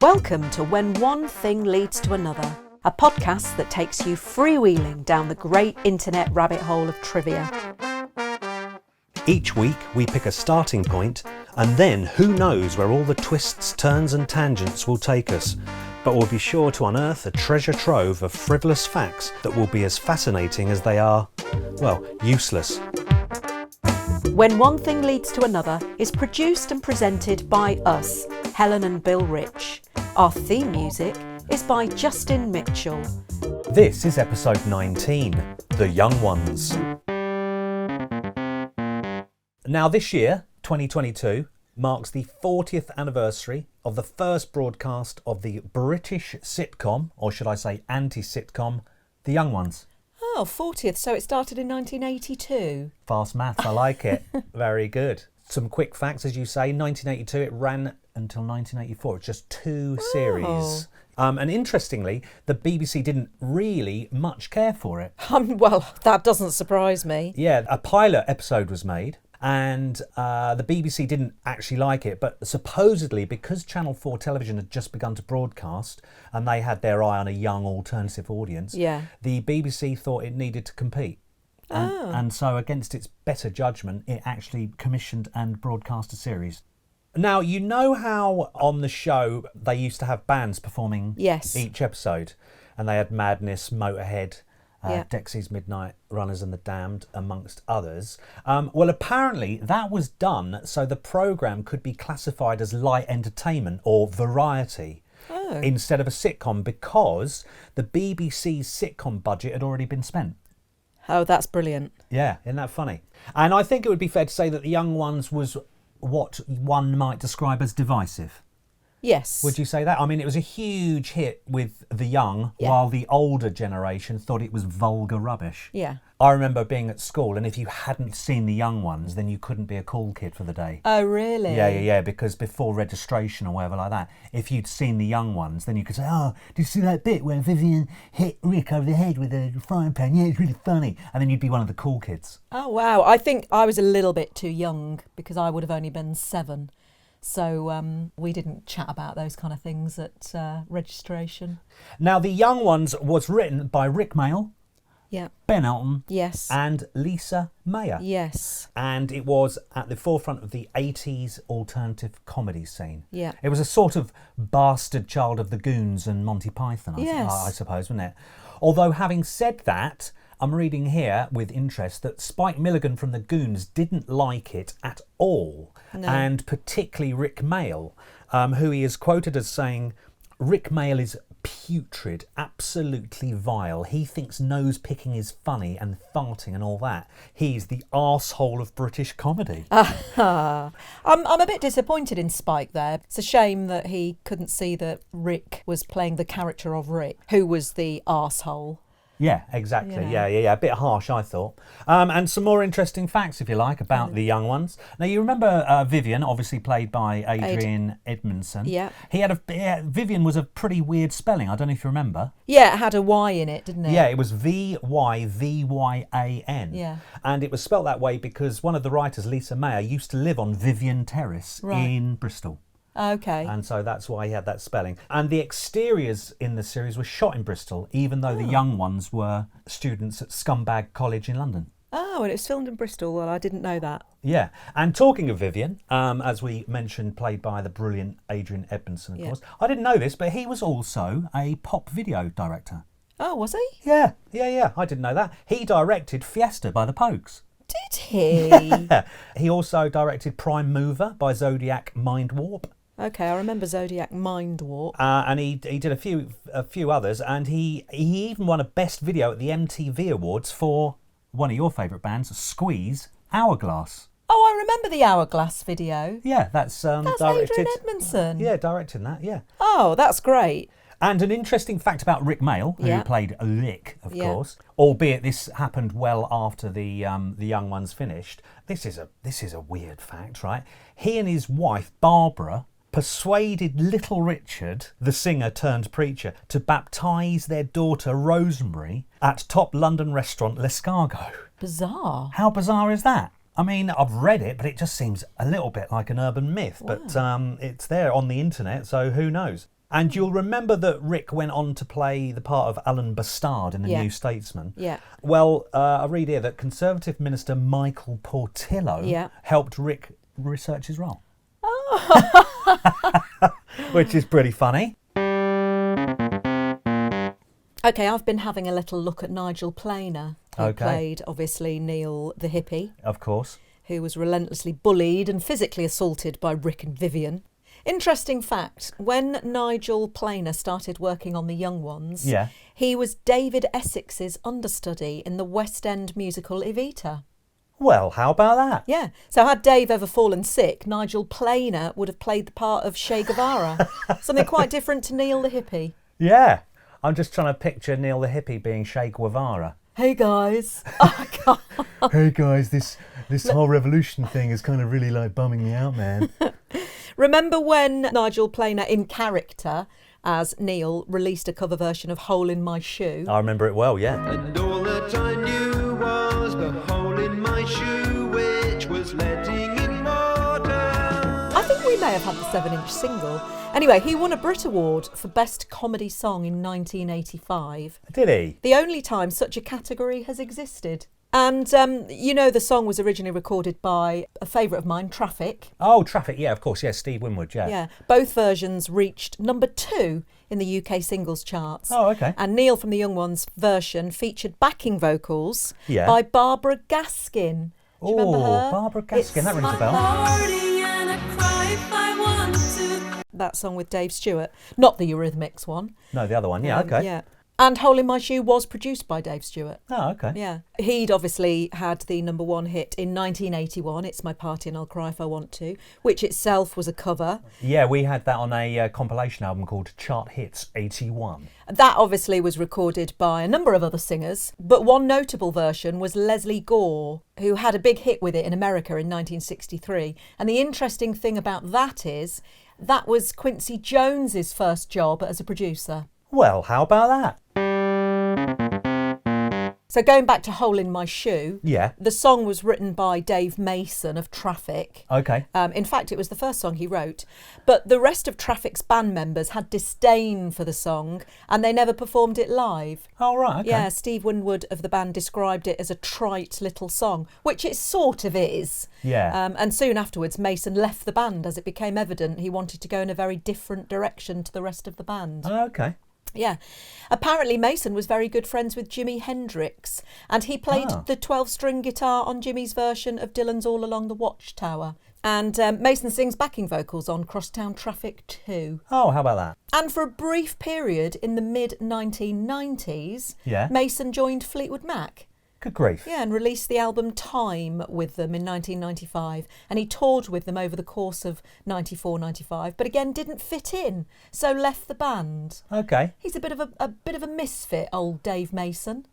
Welcome to When One Thing Leads to Another, a podcast that takes you freewheeling down the great internet rabbit hole of trivia. Each week we pick a starting point, and then who knows where all the twists, turns and tangents will take us. But we'll be sure to unearth a treasure trove of frivolous facts that will be as fascinating as they are, well, useless. When One Thing Leads to Another is produced and presented by us, Helen and Bill Rich. Our theme music is by Justin Mitchell. This is episode 19, The Young Ones. Now this year, 2022, marks the 40th anniversary of the first broadcast of the British sitcom, or should I say anti-sitcom, The Young Ones. Oh, 40th, so it started in 1982. Fast maths, I like it. Very good. Some quick facts, as you say, 1982, it ran until 1984. It's just two series. And interestingly, the BBC didn't really much care for it. Well, that doesn't surprise me. Yeah, a pilot episode was made. And the BBC didn't actually like it, but supposedly because Channel 4 television had just begun to broadcast and they had their eye on a young alternative audience, the BBC thought it needed to compete. And so against its better judgment, it actually commissioned and broadcast a series. Now, you know how on the show they used to have bands performing each episode? And they had Madness, Motorhead, Dexy's Midnight Runners and the Damned, amongst others. Well, apparently that was done so the programme could be classified as light entertainment or variety instead of a sitcom, because the BBC's sitcom budget had already been spent. Oh, that's brilliant. Yeah, isn't that funny? And I think it would be fair to say that The Young Ones was what one might describe as divisive. Yes. Would you say that? I mean, it was a huge hit with the young, while the older generation thought it was vulgar rubbish. Yeah. I remember being at school, and if you hadn't seen The Young Ones, then you couldn't be a cool kid for the day. Oh, really? Yeah, because before registration or whatever like that, if you'd seen The Young Ones, then you could say, oh, did you see that bit where Vivian hit Rick over the head with a frying pan? Yeah, it's really funny. And then you'd be one of the cool kids. Oh, wow. I think I was a little bit too young because I would have only been 7. So we didn't chat about those kind of things at registration. Now, The Young Ones was written by Rick Mayall, Ben Elton, and Lisa Mayer. Yes. And it was at the forefront of the 80s alternative comedy scene. Yeah. It was a sort of bastard child of the Goons and Monty Python, I suppose, wasn't it? Although, having said that, I'm reading here with interest that Spike Milligan from the Goons didn't like it at all. No. And particularly Rick Mayall, who he is quoted as saying, Rick Mayall is putrid, absolutely vile. He thinks nose picking is funny and farting and all that. He's the arsehole of British comedy. I'm a bit disappointed in Spike there. It's a shame that he couldn't see that Rick was playing the character of Rick, who was the arsehole. Yeah, exactly. Yeah. A bit harsh, I thought. And some more interesting facts, if you like, about The Young Ones. Now, you remember Vivian, obviously played by Adrian Edmondson. Yeah. Vivian was a pretty weird spelling. I don't know if you remember. Yeah, it had a Y in it, didn't it? Yeah, it was Vyvyan. Yeah. And it was spelt that way because one of the writers, Lisa Mayer, used to live on Vivian Terrace in Bristol. Okay. And so that's why he had that spelling. And the exteriors in the series were shot in Bristol, even though the young ones were students at Scumbag College in London. Oh, and it was filmed in Bristol. Well, I didn't know that. Yeah. And talking of Vivian, as we mentioned, played by the brilliant Adrian Edmondson, of course. I didn't know this, but he was also a pop video director. Oh, was he? Yeah. I didn't know that. He directed Fiesta by the Pogues. Did he? Yeah. He also directed Prime Mover by Zodiac Mind Warp. Okay, I remember Zodiac Mind Warp. And he did a few others, and he even won a Best Video at the MTV Awards for one of your favourite bands, Squeeze, Hourglass. Oh, I remember the Hourglass video. Yeah, that's directed. Adrian Edmondson. Yeah, directing that. Yeah. Oh, that's great. And an interesting fact about Rick Mayall, who played Rick, of course, albeit this happened well after the Young Ones finished. This is a weird fact, right? He and his wife Barbara persuaded Little Richard, the singer turned preacher, to baptise their daughter Rosemary at top London restaurant L'Escargot. Bizarre. How bizarre is that? I mean, I've read it, but it just seems a little bit like an urban myth. Wow. But it's there on the internet, so who knows? And you'll remember that Rick went on to play the part of Alan Bastard in The New Statesman. Yeah. Well, I read here that Conservative Minister Michael Portillo helped Rick research his role. Which is pretty funny. OK, I've been having a little look at Nigel Planer, who played, obviously, Neil the hippie. Of course. Who was relentlessly bullied and physically assaulted by Rick and Vivian. Interesting fact, when Nigel Planer started working on The Young Ones, he was David Essex's understudy in the West End musical Evita. Well, how about that? Yeah. So had Dave ever fallen sick, Nigel Planer would have played the part of Che Guevara. Something quite different to Neil the hippie. Yeah. I'm just trying to picture Neil the hippie being Che Guevara. Hey guys. Oh, God. Hey guys, this whole revolution thing is kind of really like bumming me out, man. Remember when Nigel Planer, in character as Neil, released a cover version of Hole in My Shoe? I remember it well, yeah. And all that I knew was the hole in my shoe, which was letting in water. I think we may have had the 7-inch single. Anyway, he won a Brit Award for Best Comedy Song in 1985. Did he? The only time such a category has existed. And, you know, the song was originally recorded by a favourite of mine, Traffic. Oh, Traffic, yeah, of course, yeah, Steve Winwood, yeah. Yeah, both versions reached number 2 in the UK singles charts. Oh, OK. And Neil from The Young Ones version featured backing vocals by Barbara Gaskin. Do you remember her? Barbara Gaskin, that rings a bell. That song with Dave Stewart, not the Eurythmics one. No, the other one, yeah, OK. Yeah. And Hole in My Shoe was produced by Dave Stewart. Oh, OK. Yeah. He'd obviously had the number 1 hit in 1981, It's My Party and I'll Cry If I Want To, which itself was a cover. Yeah, we had that on a compilation album called Chart Hits 81. That obviously was recorded by a number of other singers, but one notable version was Leslie Gore, who had a big hit with it in America in 1963. And the interesting thing about that is that was Quincy Jones's first job as a producer. Well, how about that? So going back to Hole in My Shoe, Yeah. the song was written by Dave Mason of Traffic. OK. In fact, it was the first song he wrote. But the rest of Traffic's band members had disdain for the song and they never performed it live. Oh, right, OK. Yeah, Steve Winwood of the band described it as a trite little song, which it sort of is. Yeah. And soon afterwards, Mason left the band as it became evident he wanted to go in a very different direction to the rest of the band. Oh, OK. Yeah. Apparently Mason was very good friends with Jimi Hendrix and he played the 12-string guitar on Jimmy's version of Dylan's All Along the Watchtower. And Mason sings backing vocals on Crosstown Traffic too. Oh, how about that? And for a brief period in the mid-1990s, Mason joined Fleetwood Mac. Good grief. Yeah, and released the album Time with them in 1995. And he toured with them over the course of 94-95, but again didn't fit in, so left the band. OK. He's a bit of a misfit, old Dave Mason.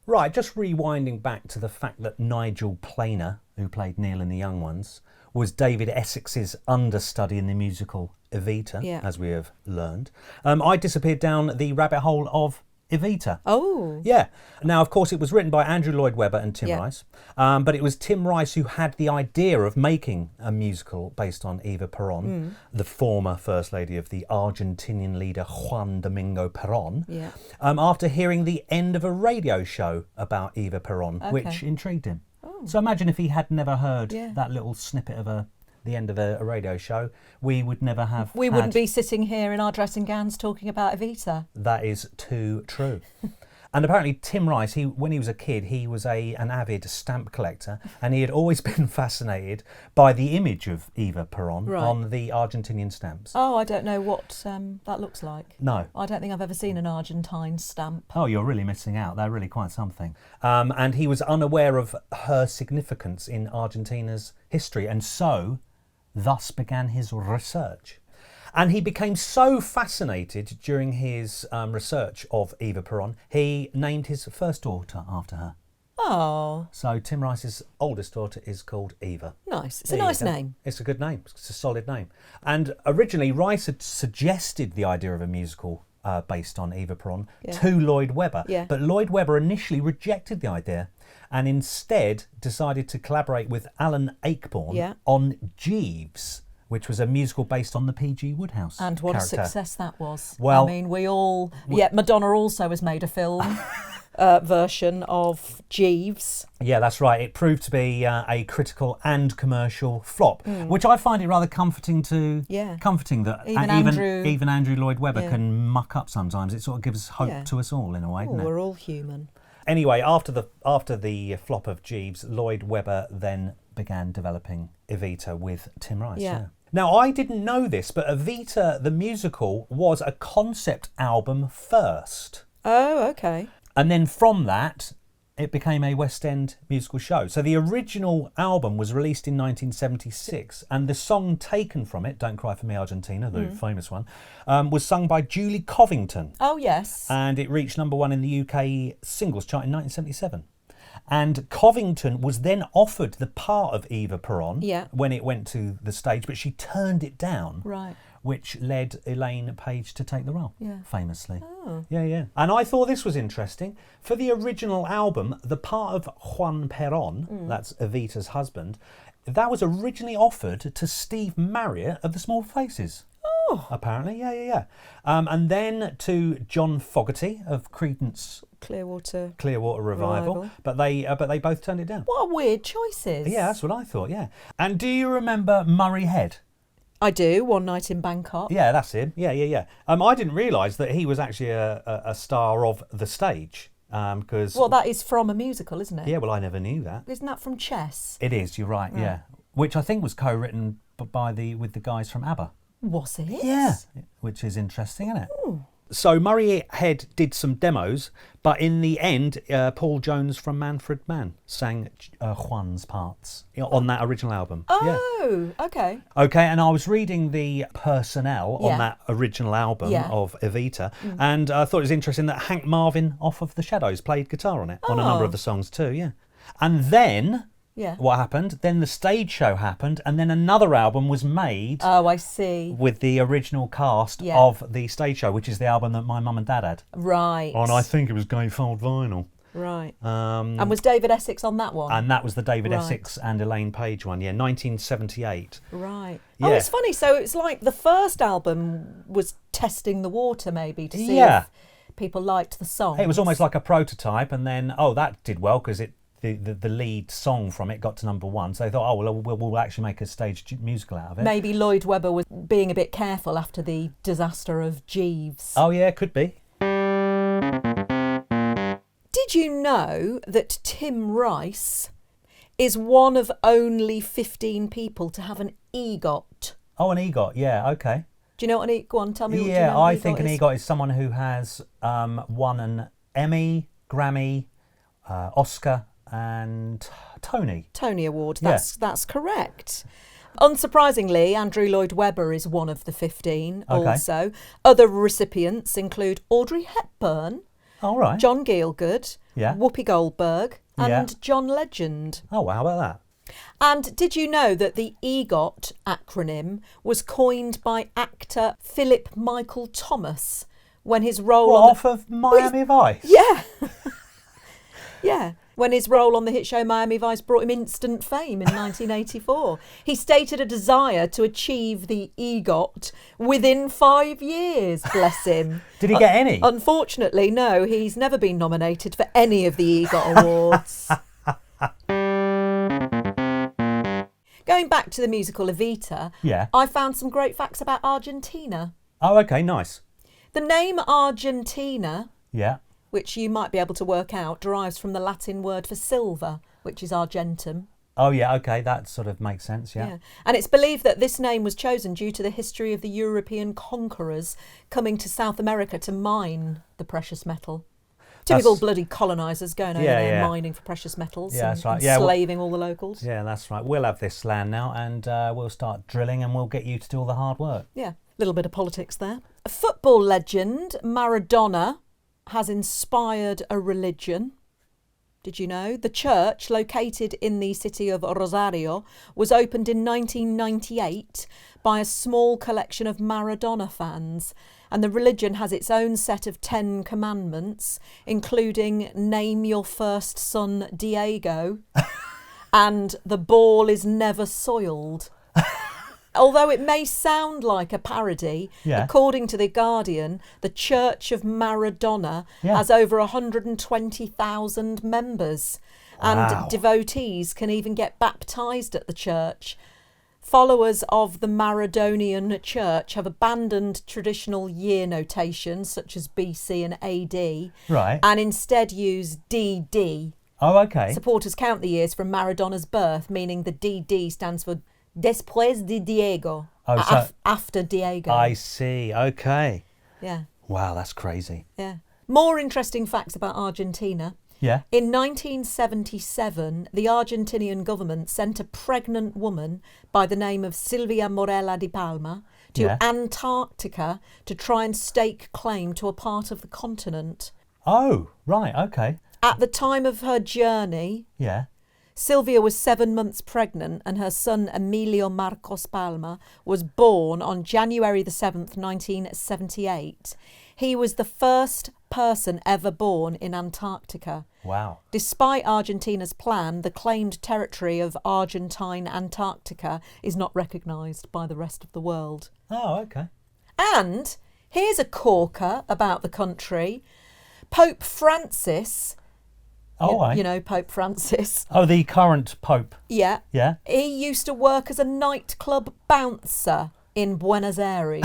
Right, just rewinding back to the fact that Nigel Planer, who played Neil in The Young Ones, was David Essex's understudy in the musical Evita, as we have learned. I disappeared down the rabbit hole of Evita. Oh. Yeah. Now, of course, it was written by Andrew Lloyd Webber and Tim Rice, but it was Tim Rice who had the idea of making a musical based on Eva Perón, the former First Lady of the Argentinian leader Juan Domingo Perón, after hearing the end of a radio show about Eva Perón, which intrigued him. Oh. So imagine if he had never heard that little snippet of the end of a radio show, we would never have wouldn't be sitting here in our dressing gowns talking about Evita. That is too true. And apparently Tim Rice, when he was a kid, he was an avid stamp collector, and he had always been fascinated by the image of Eva Perón on the Argentinian stamps. Oh, I don't know what that looks like. No. I don't think I've ever seen an Argentine stamp. Oh, you're really missing out. They're really quite something. And he was unaware of her significance in Argentina's history, and so thus began his research. And he became so fascinated during his research of Eva Perón, he named his first daughter after her. Oh. So Tim Rice's oldest daughter is called Eva. Nice. It's a nice name. It's a good name. It's a solid name. And originally Rice had suggested the idea of a musical based on Eva Perón to Lloyd Webber. Yeah. But Lloyd Webber initially rejected the idea and instead decided to collaborate with Alan Ayckbourn on Jeeves, which was a musical based on the P.G. Wodehouse And what character. a success that was. Well- I mean, Madonna also has made a film version of Jeeves. Yeah, that's right. It proved to be a critical and commercial flop, which I find it rather comforting that even Andrew Lloyd Webber can muck up sometimes. It sort of gives hope to us all in a way, doesn't it? We're all human. Anyway, after the flop of Jeeves, Lloyd Webber then began developing Evita with Tim Rice. Yeah. Now, I didn't know this, but Evita the musical was a concept album first. Oh, okay. And then from that, it became a West End musical show. So the original album was released in 1976, and the song taken from it, Don't Cry For Me, Argentina, the famous one, was sung by Julie Covington. Oh, yes. And it reached number one in the UK singles chart in 1977. And Covington was then offered the part of Eva Peron when it went to the stage, but she turned it down. Right. Which led Elaine Page to take the role, famously. Oh. Yeah. And I thought this was interesting. For the original album, the part of Juan Perón, that's Evita's husband, that was originally offered to Steve Marriott of the Small Faces. Oh. Apparently, yeah. And then to John Fogerty of Creedence Clearwater Revival. But they both turned it down. What a weird choices. Yeah, that's what I thought, yeah. And do you remember Murray Head? I do, One Night in Bangkok. Yeah, that's him. Yeah. I didn't realise that he was actually a star of the stage. Because Well, that is from a musical, isn't it? yeah, well, I never knew that. Isn't that from Chess? It is. You're right. Yeah, which I think was co-written with the guys from ABBA. Was it? Yeah, which is interesting, isn't it? Ooh. So Murray Head did some demos, but in the end, Paul Jones from Manfred Mann sang Juan's parts on that original album. Oh, okay. Okay, and I was reading the personnel on that original album of Evita, and I thought it was interesting that Hank Marvin off of The Shadows played guitar on it, on a number of the songs too, And then... what happened? Then the stage show happened, and then another album was made. Oh, I see. With the original cast of the stage show, which is the album that my mum and dad had. Right. And I think it was gatefold vinyl. Right. And was David Essex on that one? And that was the David Essex and Elaine Page one, 1978. Right. Yeah. Oh, it's funny. So it's like the first album was testing the water, maybe, to see if people liked the song. It was almost like a prototype, and then, that did well because the lead song from it got to number one. So they thought, we'll actually make a stage musical out of it. Maybe Lloyd Webber was being a bit careful after the disaster of Jeeves. Oh, yeah, could be. Did you know that Tim Rice is one of only 15 people to have an EGOT? Oh, an EGOT, yeah, okay. Do you know what an EGOT? Go on, tell me what you know. Yeah, I think an EGOT is someone who has won an Emmy, Grammy, Oscar, and Tony Award. That's correct. Unsurprisingly, Andrew Lloyd Webber is one of the 15 also. Other recipients include Audrey Hepburn, John Gielgud, Whoopi Goldberg, and John Legend. Oh, wow, how about that? And did you know that the EGOT acronym was coined by actor Philip Michael Thomas when his role off of Miami Vice? Yeah. Yeah. When his role on the hit show Miami Vice brought him instant fame in 1984. He stated a desire to achieve the EGOT within 5 years, bless him. Did he get any? Unfortunately, no. He's never been nominated for any of the EGOT awards. Going back to the musical Evita, I found some great facts about Argentina. Oh, okay, nice. The name Argentina... which you might be able to work out, derives from the Latin word for silver, which is argentum. Oh, yeah, okay, that sort of makes sense, yeah. And it's believed that this name was chosen due to the history of the European conquerors coming to South America to mine the precious metal. Typical bloody colonisers going over there mining for precious metals and enslaving all the locals. Yeah, that's right. We'll have this land now and we'll start drilling and we'll get you to do all the hard work. Yeah, a little bit of politics there. A football legend, Maradona, has inspired a religion. Did you know? The church, located in the city of Rosario, was opened in 1998 by a small collection of Maradona fans. And the religion has its own set of 10 commandments, including name your first son Diego and the ball is never soiled. Although it may sound like a parody, Yeah. according to The Guardian, the Church of Maradona Yeah. has over 120,000 members. Wow. And devotees can even get baptised at the church. Followers of the Maradonian church have abandoned traditional year notations such as BC and AD Right. and instead use DD. Oh, okay. Supporters count the years from Maradona's birth, meaning the DD stands for Después de Diego. Oh, so- After Diego. I see. Okay. Yeah, Wow, that's crazy. yeah. More interesting facts about Argentina. Yeah. In 1977, the Argentinian government sent a pregnant woman by the name of Silvia Morella di Palma to Yeah. Antarctica to try and stake claim to a part of the continent. Oh, right. Okay. At the time of her journey, Yeah. Sylvia was 7 months pregnant and her son Emilio Marcos Palma was born on January the 7th, 1978. He was the first person ever born in Antarctica. Wow. Despite Argentina's plan, the claimed territory of Argentine Antarctica is not recognised by the rest of the world. Oh, okay. And here's a corker about the country. Pope Francis, Oh, I. you know Pope Francis, Oh, the current Pope. yeah, Yeah. he used to work as a nightclub bouncer in Buenos Aires.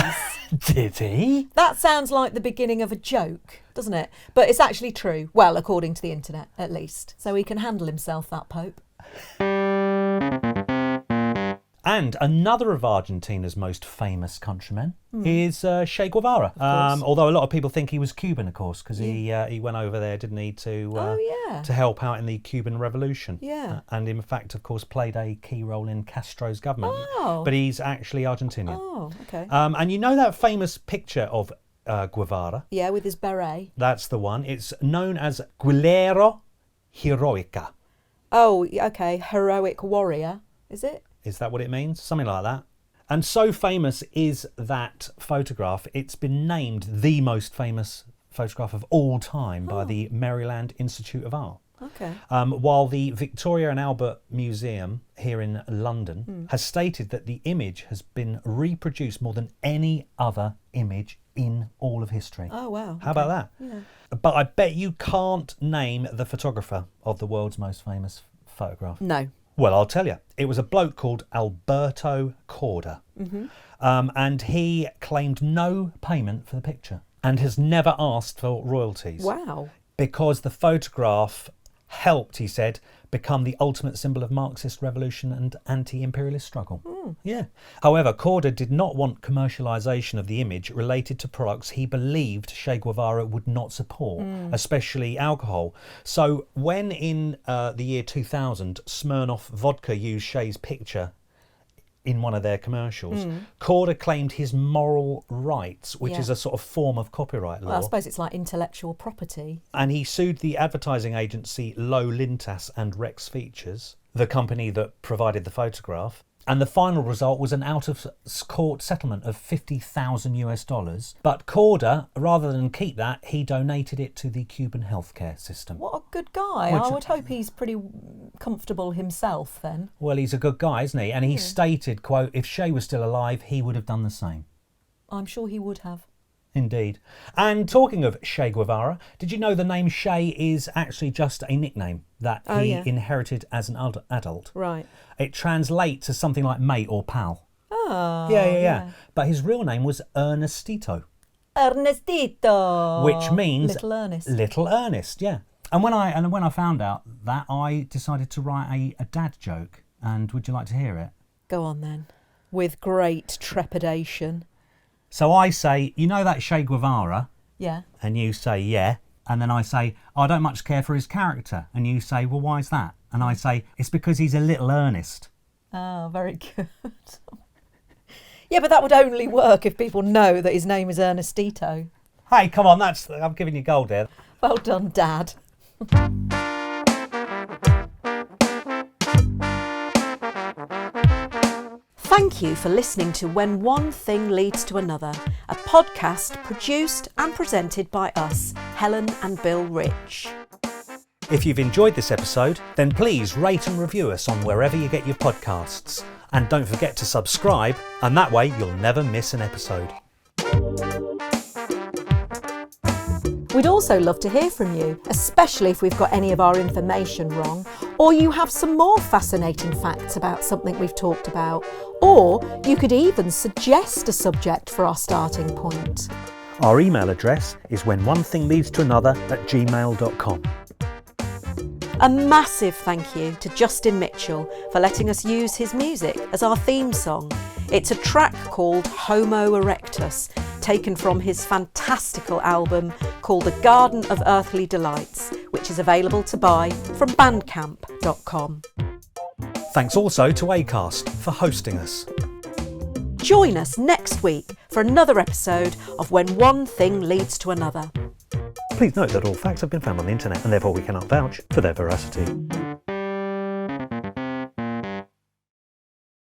Did he? That sounds like the beginning of a joke, doesn't it? But it's actually true. Well, according to the internet, at least. So he can handle himself, that Pope. And another of Argentina's most famous countrymen is Che Guevara. course. Although a lot of people think he was Cuban, of course, because he went over there, didn't he, Oh, yeah. to help out in the Cuban Revolution. Yeah. And in fact, of course, played a key role in Castro's government. Oh. But he's actually Argentinian. Oh, okay. And you know that famous picture of Guevara? Yeah, with his beret. That's the one. It's known as Guerrero Heroica. Oh, okay. Heroic warrior, is it? Is that what it means? Something like that. And so famous is that photograph, it's been named the most famous photograph of all time by the Maryland Institute of Art. Okay. While the Victoria and Albert Museum here in London has stated that the image has been reproduced more than any other image in all of history. Oh, wow. How about that? Yeah. But I bet you can't name the photographer of the world's most famous photograph. No. Well, I'll tell you. It was a bloke called Alberto Corda. And he claimed no payment for the picture and has never asked for royalties. Wow. Because the photograph helped, he said, become the ultimate symbol of Marxist revolution and anti-imperialist struggle. Yeah. However, Corda did not want commercialisation of the image related to products he believed Che Guevara would not support, especially alcohol. So when in the year 2000, Smirnoff Vodka used Che's picture in one of their commercials, Corda claimed his moral rights, which Yeah. is a sort of form of copyright law. Well, I suppose it's like intellectual property. And he sued the advertising agency Low Lintas and Rex Features, the company that provided the photograph. And the final result was an out-of-court settlement of $50,000. But Corda, rather than keep that, he donated it to the Cuban healthcare system. What a good guy. Which- I would hope he's pretty comfortable himself then. Well, he's a good guy, isn't he? And he stated, quote, if Che was still alive, he would have done the same. I'm sure he would have. Indeed. And talking of Che Guevara, did you know the name Che is actually just a nickname that Oh, he yeah. inherited as an adult? Right. It translates as something like mate or pal. Oh. Yeah. But his real name was Ernestito, Ernestito. which means Little Ernest. Little Ernest, yeah. And when I found out that, I decided to write a dad joke. And would you like to hear it? Go on then. With great trepidation. So I say, you know that Che Guevara? Yeah. And you say, yeah. And then I say, I don't much care for his character. And you say, well, why is that? And I say, it's because he's a little earnest. Oh, very good. Yeah, but that would only work if people know that his name is Ernestito. Hey, come on, I'm giving you gold there. Well done, Dad. Thank you for listening to When One Thing Leads to Another, a podcast produced and presented by us, Helen and Bill Rich. If you've enjoyed this episode, then please rate and review us on wherever you get your podcasts. And don't forget to subscribe, and that way you'll never miss an episode. We'd also love to hear from you, especially if we've got any of our information wrong, or you have some more fascinating facts about something we've talked about, or you could even suggest a subject for our starting point. Our email address is whenonethingleads-to-another@gmail.com. A massive thank you to Justin Mitchell for letting us use his music as our theme song. It's a track called Homo Erectus, taken from his fantastical album called The Garden of Earthly Delights, which is available to buy from bandcamp.com. Thanks also to Acast for hosting us. Join us next week for another episode of When One Thing Leads to Another. Please note that all facts have been found on the internet and therefore we cannot vouch for their veracity.